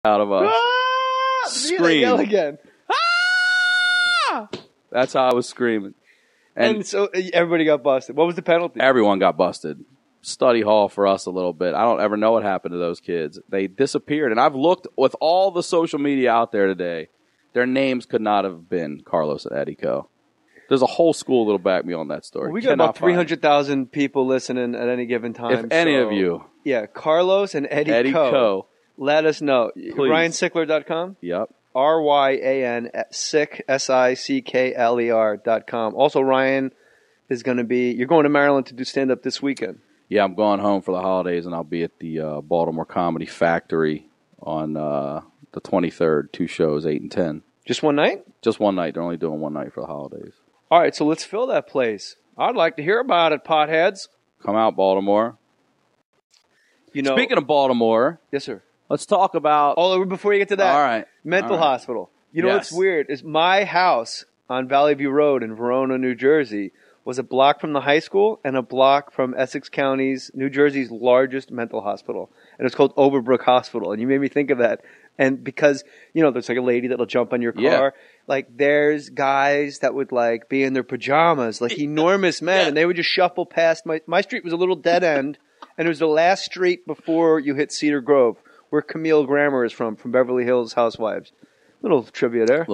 out of us. Scream. Yell again. That's how I was screaming. And so everybody got busted. What was the penalty? Everyone got busted. Study hall for us a little bit. I don't ever know what happened to those kids. They disappeared. And I've looked with all the social media out there today. Their names could not have been Carlos and Eddie Co. There's a whole school that'll back me on that story. Well, we got about 300,000 people listening at any given time. If any of you. Yeah, Carlos and Eddie Co. Let us know. Please. RyanSickler.com? Yep. RYAN Sick SICKLER.com. Also, Ryan is going to be. You're going to Maryland to do stand up this weekend. Yeah, I'm going home for the holidays, and I'll be at the Baltimore Comedy Factory on the 23rd. 2 shows, 8 and 10. Just one night? Just one night. They're only doing one night for the holidays. All right, so let's fill that place. I'd like to hear about it, potheads. Come out, Baltimore. You know, speaking of Baltimore, yes, sir. Let's talk about. Oh, before you get to that, all right, mental hospital. You know what's weird is my house on Valley View Road in Verona, New Jersey, was a block from the high school and a block from Essex County's, New Jersey's largest mental hospital. And it's called Overbrook Hospital. And you made me think of that. And because, you know, there's like a lady that'll jump on your car. Yeah. Like there's guys that would like be in their pajamas, like enormous men. Yeah. And they would just shuffle past. My street was a little dead end. And it was the last street before you hit Cedar Grove, where Camille Grammer is from Beverly Hills Housewives. Little trivia there.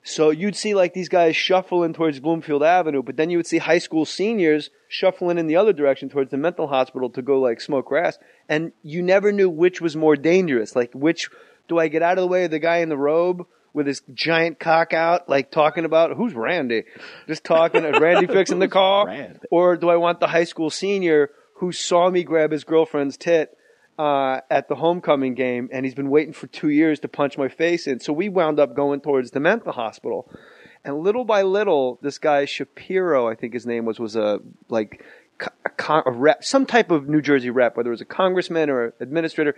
So you'd see like these guys shuffling towards Bloomfield Avenue, but then you would see high school seniors shuffling in the other direction towards the mental hospital to go like smoke grass. And you never knew which was more dangerous. Like which, do I get out of the way of the guy in the robe with his giant cock out, like talking about, who's Randy? Just talking, Randy fixing the car? Randy? Or do I want the high school senior who saw me grab his girlfriend's tit at the homecoming game, and he's been waiting for 2 years to punch my face in. So we wound up going towards the mental hospital. And little by little, this guy Shapiro, I think his name was a rep, some type of New Jersey rep, whether it was a congressman or an administrator.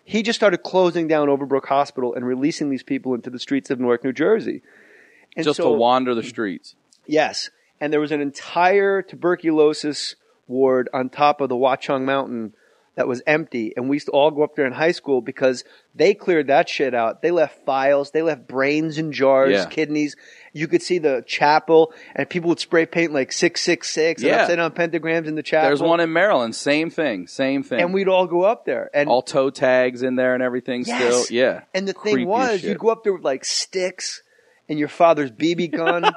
He just started closing down Overbrook Hospital and releasing these people into the streets of Newark, New Jersey. And just to wander the streets. Yes. And there was an entire tuberculosis ward on top of the Watchung Mountain that was empty, and we used to all go up there in high school because they cleared that shit out. They left files, they left brains in jars, kidneys. You could see the chapel, and people would spray paint like 666 and upside down pentagrams in the chapel. There's one in Maryland, same thing. And we'd all go up there. And all toe tags in there and everything still. Yeah. And the thing was, you'd go up there with like sticks and your father's BB gun.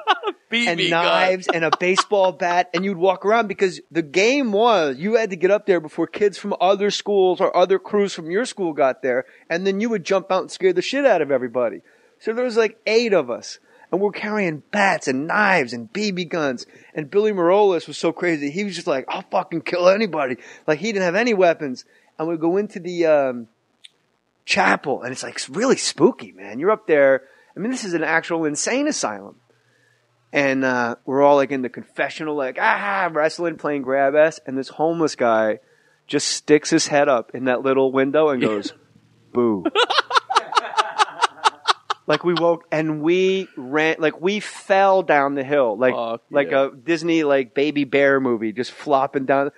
And knives and a baseball bat, and you'd walk around because the game was you had to get up there before kids from other schools or other crews from your school got there, and then you would jump out and scare the shit out of everybody. So there was like 8 of us, and we're carrying bats and knives and BB guns, and Billy Marolis was so crazy. He was just like, I'll fucking kill anybody. Like he didn't have any weapons. And we go into the chapel, and it's like really spooky, man. You're up there. I mean, this is an actual insane asylum. And we're all like in the confessional, like, wrestling, playing grab ass. And this homeless guy just sticks his head up in that little window and goes, boo. Like we woke and we ran, like we fell down the hill, like a Disney like baby bear movie, just flopping down,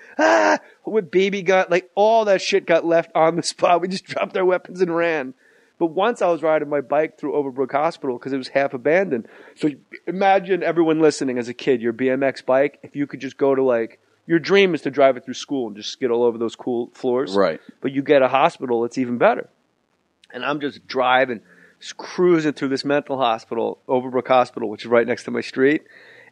with BB gun, like all that shit got left on the spot. We just dropped our weapons and ran. But once I was riding my bike through Overbrook Hospital because it was half abandoned. So imagine everyone listening as a kid, your BMX bike, if you could just go to like, your dream is to drive it through school and just skid all over those cool floors. Right. But you get a hospital, it's even better. And I'm just driving, just cruising through this mental hospital, Overbrook Hospital, which is right next to my street.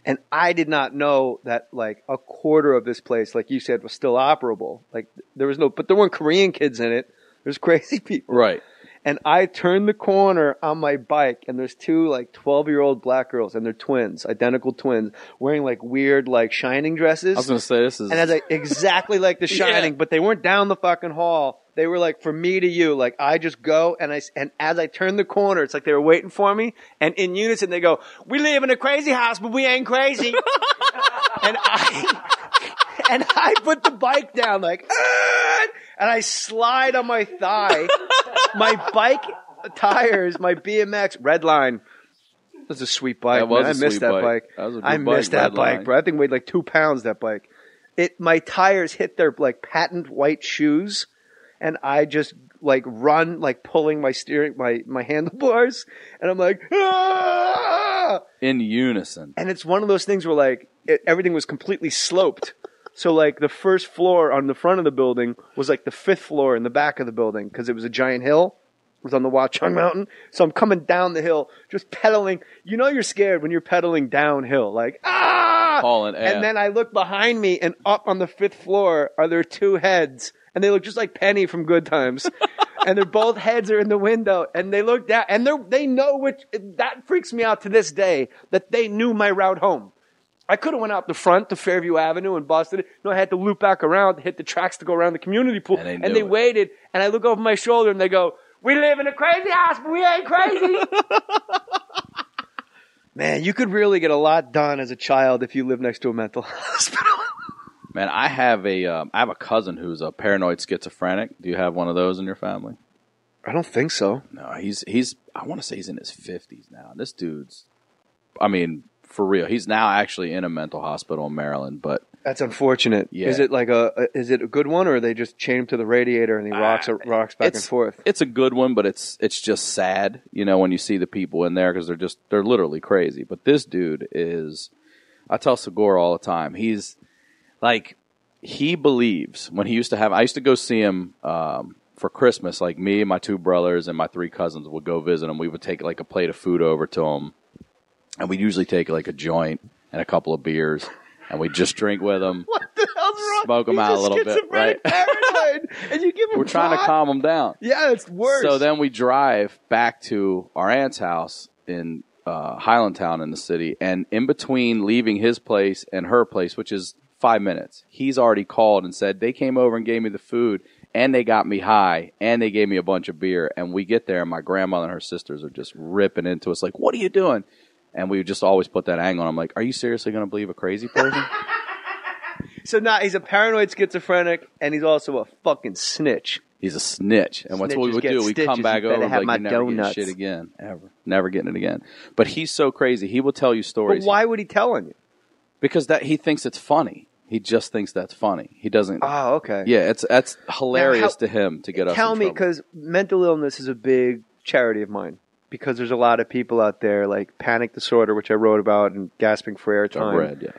And I did not know that like a quarter of this place, like you said, was still operable. Like there was but there weren't Korean kids in it. There's crazy people. Right. And I turned the corner on my bike, and there's 2 like 12-year-old black girls, and they're twins, identical twins, wearing like weird like Shining dresses. I was gonna say this is, and I was like exactly like The Shining, but they weren't down the fucking hall. They were like from me to you. Like I just go, and as I turned the corner, it's like they were waiting for me, and in unison they go, "We live in a crazy house, but we ain't crazy." and I put the bike down like. And I slide on my thigh. My bike tires, my BMX, Redline. That's a sweet bike. I missed that bike. I missed that bike, bro. That thing weighed like 2 pounds, that bike. My tires hit their like patent white shoes. And I just like run, like pulling my handlebars, and I'm like, ah! In unison. And it's one of those things where like everything was completely sloped. So like the first floor on the front of the building was like the 5th floor in the back of the building because it was a giant hill. It was on the Watchung Mountain. So I'm coming down the hill, just pedaling. You know you're scared when you're pedaling downhill, like, ah! Hauling ass. And then I look behind me, and up on the 5th floor are there 2 heads. And they look just like Penny from Good Times. And they're both heads are in the window. And they look down, and they know which, that freaks me out to this day, that they knew my route home. I could have went out the front to Fairview Avenue and busted it. No, I had to loop back around to hit the tracks to go around the community pool. And they waited, and I look over my shoulder, and they go, we live in a crazy house, but we ain't crazy. Man, you could really get a lot done as a child if you live next to a mental hospital. Man, I have a cousin who's a paranoid schizophrenic. Do you have one of those in your family? I don't think so. No, he's I want to say he's in his 50s now. This dude's, I mean, for real. He's now actually in a mental hospital in Maryland, but that's unfortunate. Yeah. Is it a good one, or they just chain him to the radiator and he rocks back and forth? It's a good one, but it's just sad, you know, when you see the people in there because they're literally crazy. But this dude is, I tell Segura all the time, he's like, he believes when he used to have, I used to go see him for Christmas, like me and my 2 brothers and my 3 cousins would go visit him. We would take like a plate of food over to him, and we'd usually take like a joint and a couple of beers. And we just drink with them. What the hell's wrong? Smoke them out a little bit, right? Paranoid, and you give them We're trying to calm them down. Yeah, it's worse. So then we drive back to our aunt's house in Highlandtown in the city. And in between leaving his place and her place, which is 5 minutes, he's already called and said, they came over and gave me the food, and they got me high, and they gave me a bunch of beer. And we get there, and my grandmother and her sisters are just ripping into us like, what are you doing? And we just always put that angle on. I'm like, are you seriously going to believe a crazy person? So now he's a paranoid schizophrenic, and he's also a fucking snitch. He's a snitch. And what's what we would do, we come back over and like, you never get shit again. Ever. Never getting it again. But he's so crazy. He will tell you stories. But why would he tell on you? Because he thinks it's funny. He just thinks that's funny. He doesn't. Oh, okay. Yeah, that's hilarious to him to get us in trouble. Tell me, because mental illness is a big charity of mine. Because there's a lot of people out there like panic disorder, which I wrote about, and gasping for airtime. I read, yes.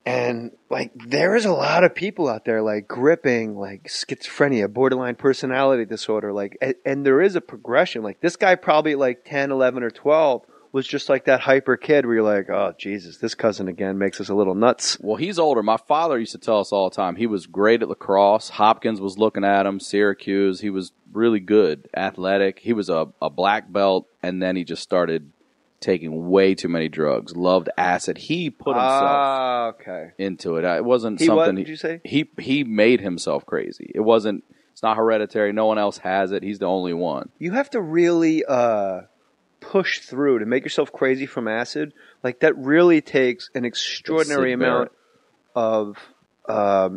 And like there is a lot of people out there like gripping like schizophrenia, borderline personality disorder, like, and there is a progression. Like this guy probably like 10, 11, or 12 was just like that hyper kid where you're like, oh, Jesus, this cousin again makes us a little nuts. Well, he's older. My father used to tell us all the time he was great at lacrosse. Hopkins was looking at him, Syracuse. He was really good, athletic. He was a black belt, and then he just started taking way too many drugs, loved acid. He put himself into it. It wasn't something. What did you say? He made himself crazy. It's not hereditary. No one else has it. He's the only one. You have to really push through to make yourself crazy from acid. Like that really takes an extraordinary amount of I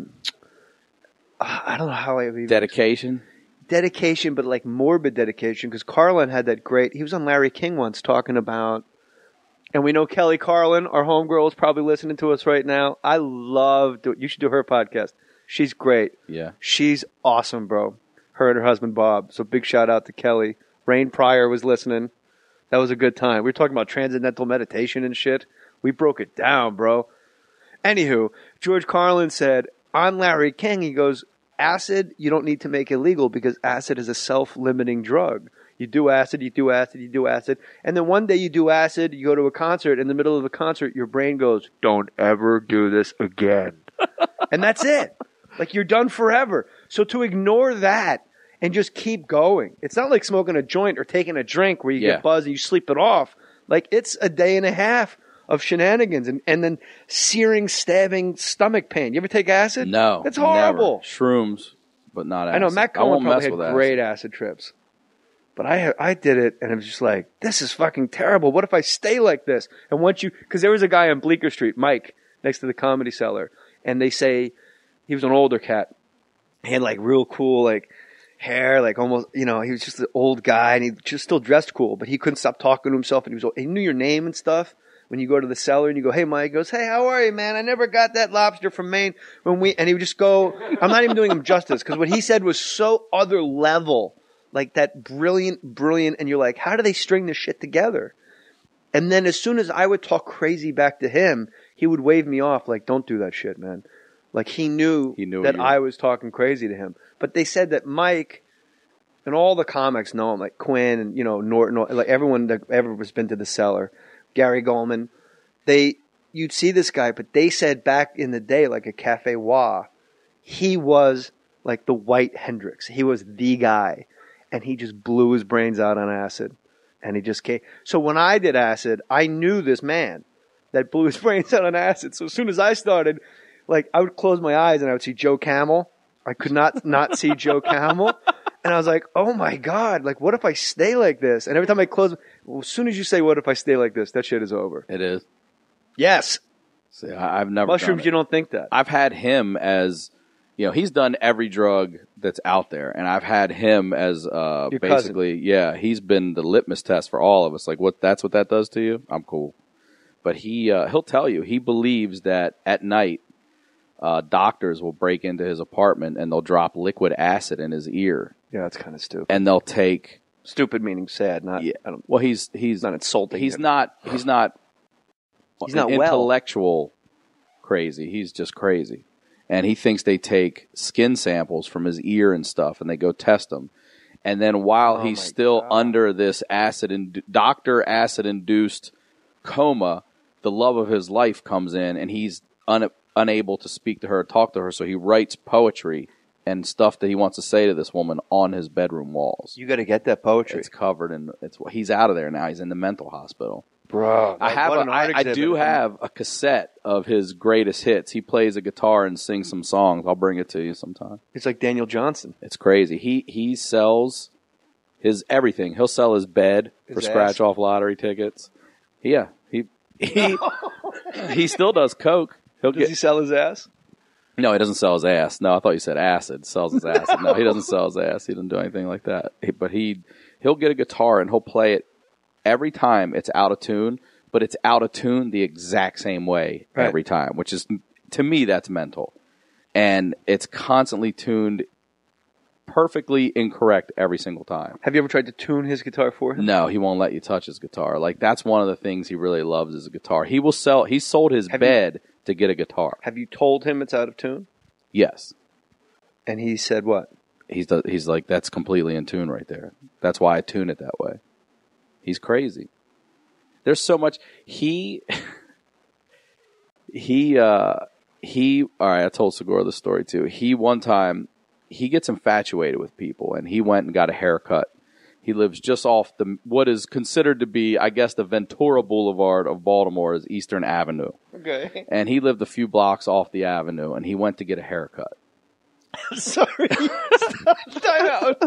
don't know how I even dedication, but like morbid dedication. Because Carlin had that he was on Larry King once talking about, and we know Kelly Carlin, our homegirl, is probably listening to us right now. You should do her podcast. She's great. Yeah. She's awesome, bro. Her and her husband, Bob. So big shout out to Kelly. Rain Pryor was listening. That was a good time. We were talking about transcendental meditation and shit. We broke it down, bro. Anywho, George Carlin said, on Larry King, he goes, acid, you don't need to make illegal because acid is a self-limiting drug. You do acid, you do acid, you do acid. And then one day you do acid, you go to a concert. In the middle of the concert, your brain goes, don't ever do this again. And that's it. Like you're done forever. So to ignore that and just keep going. It's not like smoking a joint or taking a drink where you get buzzed and you sleep it off. Like it's a day and a half of shenanigans and then searing, stabbing stomach pain. You ever take acid? No. It's horrible. Never. Shrooms, but not acid. I know, Matt Cohen probably had great acid trips. But I did it and it was just like, this is fucking terrible. What if I stay like this? And because there was a guy on Bleecker Street, Mike, next to the Comedy Cellar, and they say he was an older cat. He had like real cool like hair, like almost, he was just an old guy and he just still dressed cool, but he couldn't stop talking to himself and he knew your name and stuff. when you go to the cellar and you go, hey, Mike, he goes, hey, how are you, man? I never got that lobster from Maine. And he would just go, I'm not even doing him justice because what he said was so other level, like that brilliant, and you're like, how do they string this shit together? And then as soon as I would talk crazy back to him, he would wave me off like, don't do that shit, man. Like he knew that I was talking crazy to him. But they said that Mike, and all the comics know him, like Quinn and, Norton, like everyone that ever has been to the cellar, Gary Goldman, you'd see this guy, but they said back in the day, like a Cafe Wah, he was like the white Hendrix. He was the guy. And he just blew his brains out on acid. And he just came. So when I did acid, I knew this man that blew his brains out on acid. So as soon as I started, like I would close my eyes and I would see Joe Camel. I could not see Joe Camel. And I was like, oh my God, like what if I stay like this? And every time I close, as soon as you say, what if I stay like this, that shit is over. It is. Yes. See, I've never Mushrooms, you don't think that. I've had him as, he's done every drug that's out there. And I've had him as basically, cousin. Yeah, he's been the litmus test for all of us. Like that's what that does to you? I'm cool. But he'll tell you, he believes that at night, doctors will break into his apartment and they'll drop liquid acid in his ear. Yeah, that's kind of stupid. And they'll take stupid meaning sad, not. Yeah. Well, he's not insulting. He's not intellectual crazy. He's just crazy, and he thinks they take skin samples from his ear and stuff, and they go test them. And then while he's still under this doctor acid-induced coma, the love of his life comes in, and he's unable to speak to her, talk to her, so he writes poetry and stuff that he wants to say to this woman on his bedroom walls. You got to get that poetry. It's covered in. He's out of there now. He's in the mental hospital. Bro, I do have a cassette of his greatest hits. He plays a guitar and sings some songs. I'll bring it to you sometime. It's like Daniel Johnson. It's crazy. He sells his everything. He'll sell his bed for scratch-off lottery tickets. Yeah, he still does coke. Does he sell his ass? No, he doesn't sell his ass. No, I thought you said acid. Sells his acid. No, he doesn't sell his ass. He doesn't do anything like that. But he'll get a guitar and he'll play it every time it's out of tune, but it's out of tune the exact same way every time, which is, to me, that's mental. And it's constantly tuned perfectly incorrect every single time. Have you ever tried to tune his guitar for him? No, he won't let you touch his guitar. Like, that's one of the things he really loves is a guitar. He sold his bed to get a guitar. Have you told him it's out of tune? Yes. And he said what? He's like, that's completely in tune right there. That's why I tune it that way. He's crazy. There's so much. All right, I told Segura the story too. One time, he gets infatuated with people, and he went and got a haircut. He lives just off what is considered to be, I guess, the Ventura Boulevard of Baltimore is Eastern Avenue. Okay. And he lived a few blocks off the avenue, and he went to get a haircut. Sorry. Time out.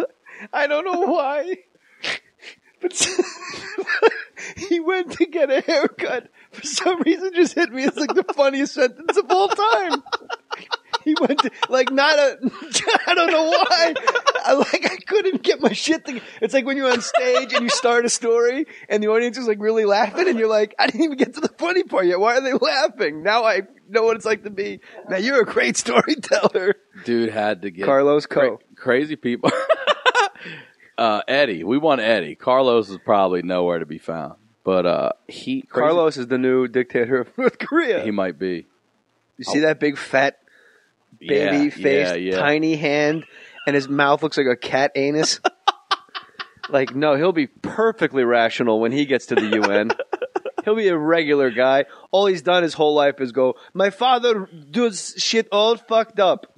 I don't know why. But he went to get a haircut. For some reason, just hit me. It's like the funniest sentence of all time. He went to, like, I don't know why. I couldn't get my shit together. It's like when you're on stage and you start a story and the audience is like really laughing and you're like, I didn't even get to the funny part yet. Why are they laughing? Now I know what it's like to be, man, you're a great storyteller. Dude had to get Carlos Co. Crazy people. Eddie. We want Eddie. Carlos is probably nowhere to be found. But Carlos is the new dictator of North Korea. He might be. You see that big fat baby-faced tiny hand and his mouth looks like a cat anus? Like, no, he'll be perfectly rational when he gets to the UN. He'll be a regular guy. All he's done his whole life is go, my father does shit all fucked up.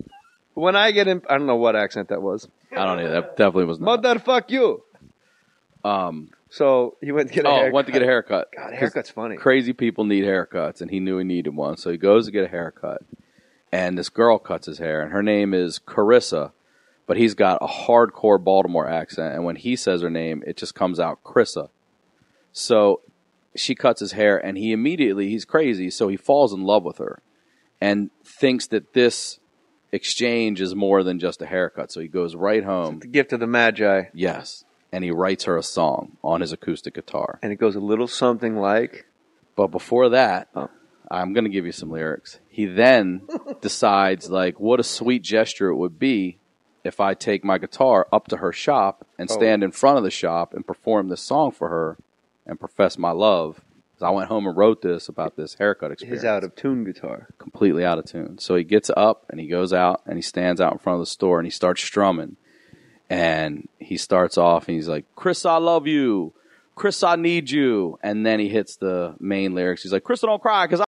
When I get him, I don't know what accent that was. I don't know. That definitely was not. Motherfuck you. So he went to get a haircut. Went to get a haircut. God, haircut's funny. Crazy people need haircuts, and he knew he needed one. So he goes to get a haircut. And this girl cuts his hair, and her name is Carissa, but he's got a hardcore Baltimore accent. And when he says her name, it just comes out Chrissa. So she cuts his hair, and he's crazy, so he falls in love with her and thinks that this exchange is more than just a haircut. So he goes right home. It's the gift of the Magi. Yes. And he writes her a song on his acoustic guitar. And it goes a little something like, But before that, I'm going to give you some lyrics. He then decides, like, what a sweet gesture it would be if I take my guitar up to her shop and stand in front of the shop and perform this song for her and profess my love. I went home and wrote this about this haircut experience. His out-of-tune guitar. Completely out of tune. So he gets up and he goes out and he stands out in front of the store and he starts strumming. And he starts off and he's like, Chris, I love you. Chris, I need you. And then he hits the main lyrics. He's like, Chris, don't cry because